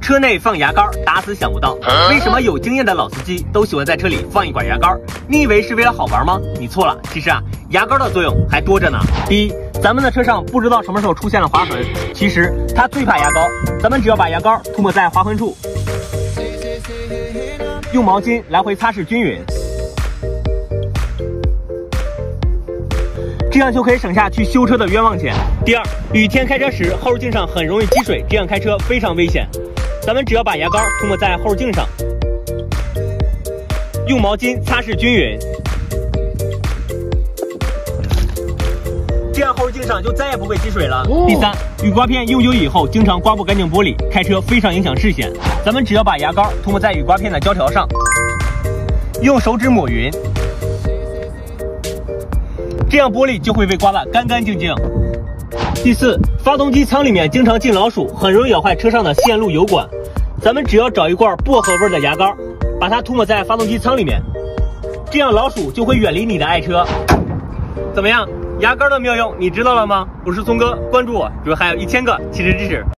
车内放牙膏，打死想不到，为什么有经验的老司机都喜欢在车里放一管牙膏？你以为是为了好玩吗？你错了，其实啊，牙膏的作用还多着呢。第一，咱们的车上不知道什么时候出现了划痕，其实它最怕牙膏，咱们只要把牙膏涂抹在划痕处，用毛巾来回擦拭均匀，这样就可以省下去修车的冤枉钱。第二，雨天开车时后视镜上很容易积水，这样开车非常危险。咱们只要把牙膏涂抹在后视镜上，用毛巾擦拭均匀，这样后视镜上就再也不会积水了。第三，雨刮片用久以后经常刮不干净玻璃，开车非常影响视线。咱们只要把牙膏涂抹在雨刮片的胶条上，用手指抹匀，这样玻璃就会被刮得干干净净。第四，发动机舱里面经常进老鼠，很容易咬坏车上的线路油管。咱们只要找一罐薄荷味的牙膏，把它涂抹在发动机舱里面，这样老鼠就会远离你的爱车。怎么样？牙膏的妙用你知道了吗？我是松哥，关注我，主要还有1000个汽车知识。